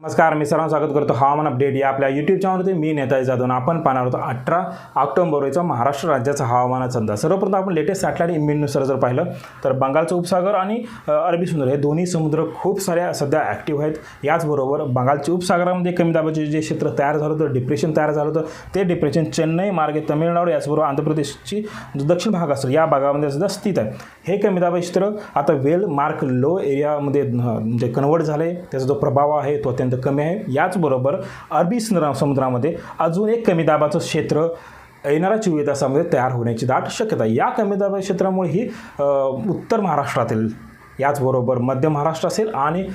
नमस्कार, मी सर्वांचं स्वागत करतो हवामान अपडेट या आपल्या यूट्यूब चॅनलवरती. मी नेताजी जाधव. आपण पाहणार होतो 18 ऑक्टोबरचा महाराष्ट्र राज्याचा हवामानाचा अंदाज. सर्वप्रथम आपण लेटेस्ट सॅटेलाइट इमेजनुसार जर पाहिलं तर बंगालचा उपसागर आणि अरबी समुद्र हे दोन्ही समुद्र खूप साऱ्या सध्या ॲक्टिव्ह आहेत. याचबरोबर बंगालच्या उपसागरामध्ये कमी दाबाचे जे क्षेत्र तयार झालं होतं, डिप्रेशन तयार झालं होतं, ते डिप्रेशन चेन्नई मार्गे तमिळनाडू याचबरोबर आंध्र प्रदेशची जो दक्षिण भाग असेल या भागामध्ये सुद्धा स्थित आहे. हे कमी दाबाचे क्षेत्र आता वेल मार्क लो एरियामध्ये म्हणजे कन्वर्ट झाले. त्याचा जो प्रभाव आहे तो अत्यंत कमी आहे. याचबरोबर अरबी समुद्रामध्ये अजून एक कमी दाबाचं क्षेत्र येणाऱ्या 24 तासामध्ये तयार होण्याची दाट शक्यता आहे. या कमी दाबाच्या क्षेत्रामुळे ही उत्तर महाराष्ट्रातील याचबरोबर मध्य महाराष्ट्र असेल आणि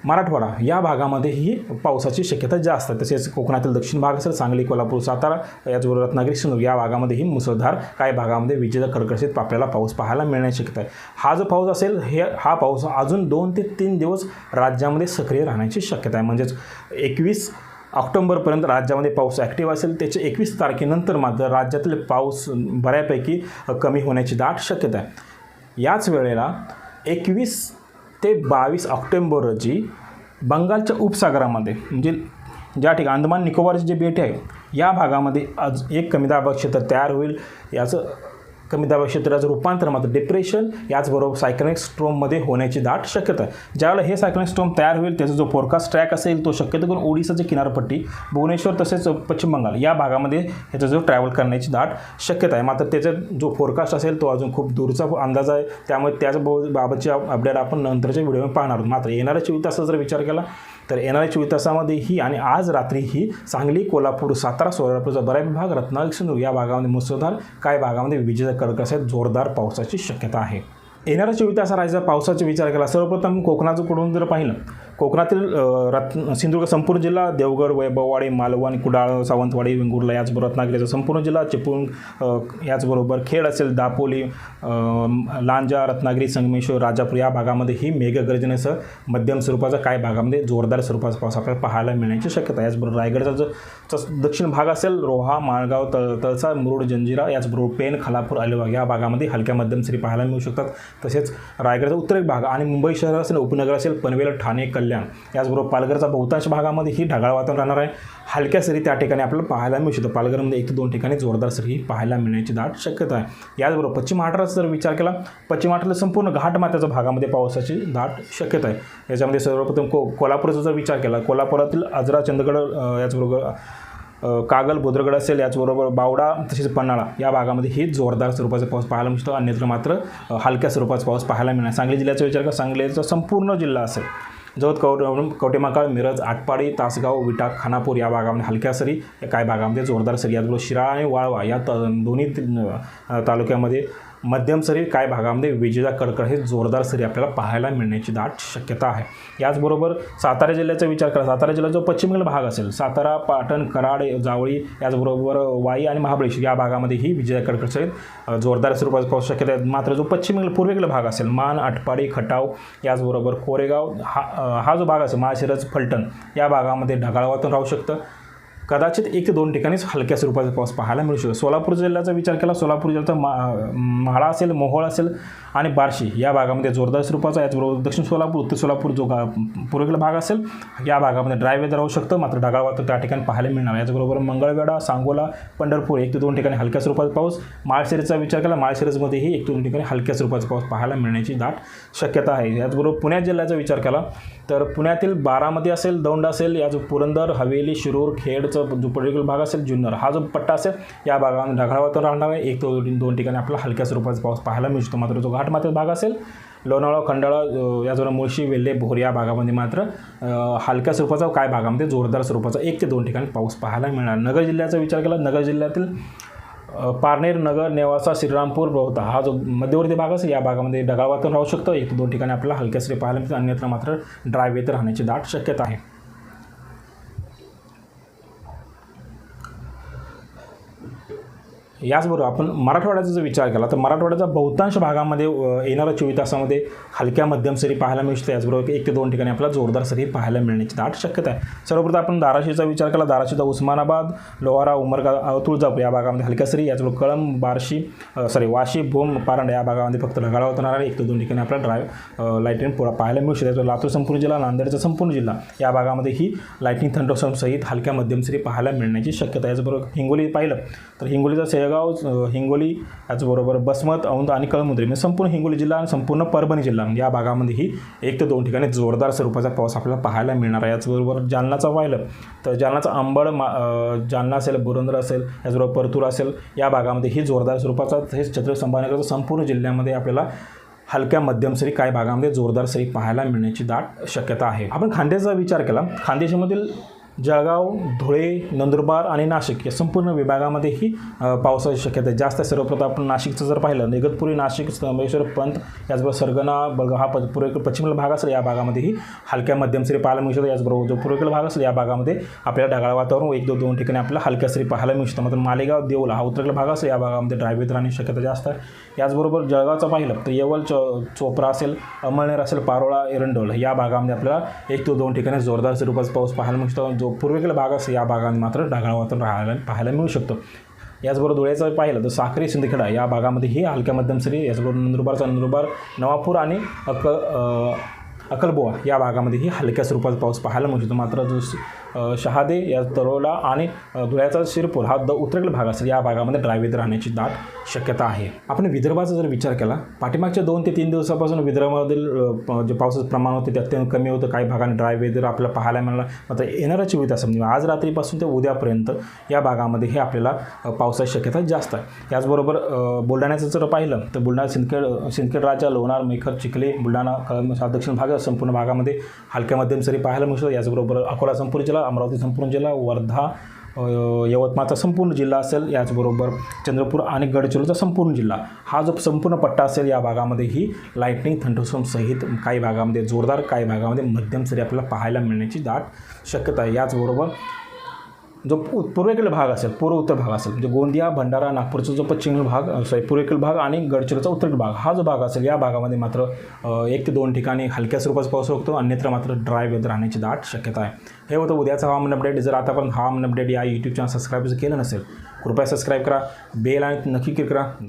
मराठवाडा या भागामध्येही पावसाची शक्यता जास्त आहे. तसेच कोकणातील दक्षिण भाग असेल, सांगली, कोल्हापूर, सातारा याचबरोबर रत्नागिरी, सिंधुदुर्ग या भागामध्येही मुसळधार काही भागामध्ये विजेचा कडकडीत आपल्याला पाऊस पाहायला मिळण्याची शक्यता आहे. हा जो पाऊस असेल हा पाऊस अजून 2 ते 3 दिवस राज्यामध्ये सक्रिय राहण्याची शक्यता आहे. म्हणजेच 21 ऑक्टोबरपर्यंत राज्यामध्ये पाऊस ॲक्टिव्ह असेल. त्याच्या 21 तारखेनंतर मात्र राज्यातील पाऊस बऱ्यापैकी कमी होण्याची दाट शक्यता आहे. याच वेळेला 21 ते 22 ऑक्टोबर रोजी बंगालच्या उपसागरामध्ये म्हणजे ज्या ठिकाणी अंदमान निकोबारचे जे बेटे आहे या भागामध्ये आज एक कमी दाब क्षेत्र तयार होईल. याचं कमी दाब क्षेत्राचं रूपांतर मात्र डिप्रेशन याचबरोबर सायक्लोनिक स्ट्रोममध्ये होण्याची दाट शक्यता आहे. ज्यावेळेला हे सायक्लोनिक स्ट्रोम तयार होईल त्याचा जो फोरकास्ट ट्रॅक असेल तो शक्यतो करून ओडिसाची किनारपट्टी, भुवनेश्वर तसेच पश्चिम बंगाल या भागामध्ये ह्याचा जो ट्रॅव्हल करण्याची दाट शक्यता आहे. मात्र त्याचा जो फोरकास्ट असेल तो अजून खूप दूरचा अंदाज आहे. त्यामुळे त्याबाबतची अपडेट आपण नंतरच्या व्हिडिओमध्ये पाहणार आहोत. मात्र येणाऱ्या 24 तासाचा जर विचार केला तर येणाऱ्या 24 तासामध्ये ही आणि आज रात्री ही सांगली, कोल्हापूर, सातारा, सोलापूरचा बऱ्याच भाग, रत्नागिरी, सिंधुदुर्ग या भागामध्ये मुसळधार, काही भागामध्ये विजेचा कडकडाट जोरदार पावसाची शक्यता आहे. येणाऱ्या 24 तास राज्याचा पावसाचा विचार केला सर्वप्रथम कोकणाचं कडून जर पाहिलं, कोकणातील सिंधुदुर्ग संपूर्ण जिल्हा, देवगड, वैभववाडी, मालवण, कुडाळ, सावंतवाडी, वेंगुर्ला याचबरोबर रत्नागिरीचा संपूर्ण जिल्हा, चिपळूण याचबरोबर खेड असेल, दापोली, लांजा, रत्नागिरी, संगमेश्वर, राजापूर या भागामध्ये ही मेघगर्जनेसह मध्यम स्वरूपाचा, काही भागामध्ये जोरदार स्वरूपाचा पाऊस आपल्याला पाहायला मिळण्याची शक्यता आहे. याचबरोबर रायगडचा जो दक्षिण भाग असेल, रोहा, माळगाव, तळसा, मुरुड, जंजिरा याचबरोबर पेण, खालापूर, अलिबाग या भागामध्ये हलक्या मध्यम सरी पाहायला मिळू शकतात. तसेच रायगडचा उत्तरेक भाग आणि मुंबई शहर असेल, उपनगर असेल, पनवेल, ठाणे, कल्याण याचबरोबर पालघरचा बहुतांश भागामध्ये ही ढगाळ वातावरण राहणार आहे. हलक्या सरी त्या ठिकाणी आपल्याला पाहायला मिळू शकतं. पालघरमध्ये 1 ते 2 ठिकाणी जोरदार सरी पाहायला मिळण्याची दाट शक्यता आहे. याचबरोबर पश्चिम महाराष्ट्राचा जर विचार केला, पश्चिम महाराष्ट्रातील संपूर्ण घाटमाथ्याच्या भागामध्ये पावसाची दाट शक्यता आहे. याच्यामध्ये सर्वप्रथम कोल्हापूरचा जर विचार केला, कोल्हापुरातील आजरा, चंदगड याचबरोबर कागल, बोदरगड असेल, याचबरोबर बावडा तसेच पन्हाळा या भागामध्ये ही जोरदार स्वरूपाचा पाऊस पाहायला मिळतो. अन्यत्र मात्र हलक्या स्वरूपाचा पाऊस पाहायला मिळणार. सांगली जिल्ह्याचा विचार केला, सांगलीचा संपूर्ण जिल्हा असेल, जवळ कवटेमहाकाळ, मिरज, आटपाडी, तासगाव, विटा, खानापूर या भागामध्ये हलक्या सरी, काही भागामध्ये जोरदार सरी, याचबरोबर शिराळा आणि वाळवा या दोन्ही तालुक्यामध्ये मध्यम सरी, काही भागामध्ये विजेचा कडकड हे जोरदार सरी आपल्याला पाहायला मिळण्याची दाट शक्यता आहे. याचबरोबर सातारा जिल्ह्याचा विचार करा, सातारा जिल्ह्याचा जो पश्चिमेकडील भाग असेल, सातारा, पाटण, कराड, जावळी याचबरोबर वाई आणि महाबळेश्वर या भागामध्ये ही विजेचा कडकड सहित जोरदार स्वरूपाचा पाऊस शक्यता आहे. मात्र जो पश्चिमेकडील पूर्वेकडील भाग असेल, मान, आटपाडी, खटाव याचबरोबर कोरेगाव हा जो भाग असेल, माळशिरस, फलटण या भागामध्ये ढगाळ वातावरण राहू शकतं. कदाचित 1 ते 2 ठिकाणीच हलक्या स्वरूपाचा पाऊस पाहायला मिळू शकतो. सोलापूर जिल्ह्याचा विचार केला, सोलापूर जिल्ह्याचा म्हाळा असेल, मोहोळ असेल आणि बार्शी या भागामध्ये जोरदार स्वरूपाचा, याचबरोबर दक्षिण सोलापूर, उत्तर सोलापूर जो पूर्वेकडील भाग असेल या भागामध्ये ड्राय वेदर राहू शकतं. मात्र ढगाळ वातावरण त्या ठिकाणी पाहायला मिळणार. याचबरोबर मंगळवेढा, सांगोला, पंढरपूर 1 ते 2 ठिकाणी हलक्या स्वरूपाचा पाऊस. माळशिरसचा विचार केला, माळशिरसमध्येही 1 ते 2 ठिकाणी हलक्या स्वरूपाचा पाऊस पाहायला मिळण्याची दाट शक्यता आहे. याचबरोबर पुणे जिल्ह्याचा विचार केला तर पुण्यातील बारामती असेल, दौंड असेल, या जो पुरंदर, हवेली, शिरूर, खेडचा जो पलीकडील भाग असेल, जुन्नर हा जो पट्टा असेल या भागामध्ये ढगाळ वातावरण राहणार आहे. 1 ते 2 ठिकाणी आपल्याला हलक्या स्वरूपाचा पाऊस पाहायला मिळू शकतो. मात्र जो घाटमाथ्याचा भाग असेल, लोणावळा, खंडाळा याचबरोबर मुळशी, वेल्हे, भोर या भागामध्ये मात्र हलक्या स्वरूपाचा, काही भागामध्ये जोरदार स्वरूपाचा 1 ते 2 ठिकाणी पाऊस पाहायला मिळणार. नगर जिल्ह्याचा विचार केला, नगर जिल्ह्यातील पारनेर, नगर, नेवासा, श्रीरामपूर, रोहता हा जो मध्यवर्ती भाग असेल या भागामध्ये ढगाळ वातावरण राहू शकतं. 1 ते 2 ठिकाणी आपल्याला हलक्या सरी पाहायला मिळतात. अन्यत्र मात्र ड्राय वेदर राहण्याची दाट शक्यता आहे. याचबरोबर आपण मराठवाड्याचा जर विचार केला तर मराठवाड्याच्या बहुतांश भागामध्ये येणाऱ्या 24 तासामध्ये हलक्या मध्यम सरी पाहायला मिळू शकते. याचबरोबर 1 ते 2 ठिकाणी आपल्याला जोरदार सरी पाहायला मिळण्याची दाट शक्यता आहे. सर्वप्रथम आपण धाराशिवचा विचार केला. धाराशिवचा उस्मानाबाद, लोहारा, उमरगा, तुळजापूर या भागामध्ये हलक्या सरी. याचबरोबर कळंब, वाशी, भूम, पारंडा या भागामध्ये फक्त ढगाळ होणार आहे. 1 ते 2 ठिकाणी आपल्याला लाईटनिंग पाहायला मिळू शकते. लातूर संपूर्ण जिल्हा, नांदेडचा संपूर्ण जिल्हा या भागामध्ये ही लाईटनिंग थंडरस्टॉर्म सहित हलक्या मध्यम सरी पाहायला मिळण्याची शक्यता आहे. याचबरोबर हिंगोली पाहिलं तर हिंगोलीचा सेगाव, हिंगोली, याचबरोबर बसमत, औंध आणि कळमनुरी म्हणजे संपूर्ण हिंगोली जिल्हा आणि संपूर्ण परभणी जिल्हा या भागामध्येही 1 ते 2 ठिकाणी जोरदार स्वरूपाचा पाऊस आपल्याला पाहायला मिळणार आहे. याचबरोबर जालनाचा पाहिलं तर जालनाचा अंबड, जालना असेल, बुरंदर असेल, याचबरोबर परतूर असेल या भागामध्ये ही जोरदार स्वरूपाचा, तसेच छत्रपती संभाजीनगरचा संपूर्ण जिल्ह्यामध्ये आपल्याला हलक्या मध्यम सरी, काही भागामध्ये जोरदार सरी पाहायला मिळण्याची दाट शक्यता आहे. आपण खान्देशाचा विचार केला. खान्देशामधील जळगाव, धुळे, नंदुरबार आणि नाशिक या संपूर्ण विभागामध्ये ही पावसाची शक्यता आहे. जास्त सर्वप्रथम आपण नाशिकचं जर पाहिलं, इगतपुरी, नाशिक, संगमेश्वर, पंत, याचबरोबर सरगणा, बलगाव हा पूर्वेकडील पश्चिमेकडील भाग असेल या भागामध्येही हलक्या मध्यम सरी पाहायला मिळू शकतो. याचबरोबर जो पूर्वेकडील भाग असेल या भागामध्ये आपल्याला ढगाळ वातावरण 1 ते 2 ठिकाणी आपल्याला हलक्या सरी पाहायला मिळू शकतं. मात्र मालेगाव, देवला हा उत्तरेकडील भाग असेल या भागामध्ये ड्रायव्हित राहण्याची शक्यता जास्त आहे. याचबरोबर जळगावचं पाहिलं तर येवल, चोपरा असेल, अमळनेर असेल, पारोळा, एरंडोल या भागामध्ये आपल्याला 1 ते 2 ठिकाणी जोरदार स्वरूपाचा पाऊस पाहायला मिळू शकतो. जो पूर्वेकडील भाग असेल या भागामध्ये मात्र ढगाळ वातावरण पाहायला मिळू शकतो. याचबरोबर धुळ्याचं पाहिलं तर साक्री, सिंदखेडा या भागामध्ये ही हलक्या मध्यम सरी. याचबरोबर नंदुरबार, नवापूर आणि अक्कलकोवा या भागामध्ये ही हलक्या स्वरूपाचा पाऊस पाहायला मिळू शकतो. मात्र जो शहादे, या तरोला आणि धुळ्याचा शिरपूर हा उत्तरेकडील भाग असेल या भागामध्ये ड्रायव्हित राहण्याची दाट शक्यता आहे. आपण विदर्भाचा जर विचार केला, पाठीमागच्या 2 ते 3 दिवसापासून विदर्भामधील जे पावसाचं प्रमाण होते ते अत्यंत कमी होतं. काही भागांनी ड्राय वेदर आपल्याला पाहायला मिळालं. मात्र येणाऱ्या 24 तास म्हणजे आज रात्रीपासून ते उद्यापर्यंत या भागामध्ये हे आपल्याला पावसाची शक्यता जास्त आहे. त्याचबरोबर बुलढाण्याचं जर पाहिलं तर बुलढाणा, सिंदखेड राजा, लोणार, मेखर, चिखली, बुलढाणा, कळंब दक्षिण भाग संपूर्ण भागामध्ये हलक्या मध्यम सरी पाहायला मिळू शकतो. याचबरोबर अकोला संपूर्ण जिल्हा, अमरावती संपूर्ण जिल्हा, वर्धा, यवतमाळचा संपूर्ण जिल्हा असेल, याचबरोबर चंद्रपूर आणि गडचिरोलीचा संपूर्ण जिल्हा हा जो संपूर्ण पट्टा असेल या भागामध्ये ही लाईटनिंग थंडरस्टॉर्म सहित काही भागामध्ये जोरदार, काही भागामध्ये मध्यम सरी आपल्याला पाहायला मिळण्याची दाट शक्यता आहे. याचबरोबर जो पूर्वेकडील भाग असेल, पूर्व उत्तर भाग असेल, म्हणजे गोंदिया, भंडारा, नागपूरचा जो पश्चिमेकडील भाग पूर्वेकडील भाग आणि गडचिरोलीचा उत्तरेकडील भाग हा जो भाग असेल या भागामध्ये मात्र 1 ते 2 ठिकाणी हलक्या स्वरूपाचा पाऊस होतो. अन्यत्र मात्र ड्राय वेदर राहण्याची दाट शक्यता आहे. हे होतं उद्याचं हवामान अपडेट. जर आतापर्यंत हवामान अपडेट या यूट्यूब चॅनल सबस्क्राईब केलं नसेल, कृपया सबस्क्राईब करा, बेल आणि नक्की क्लिक करा.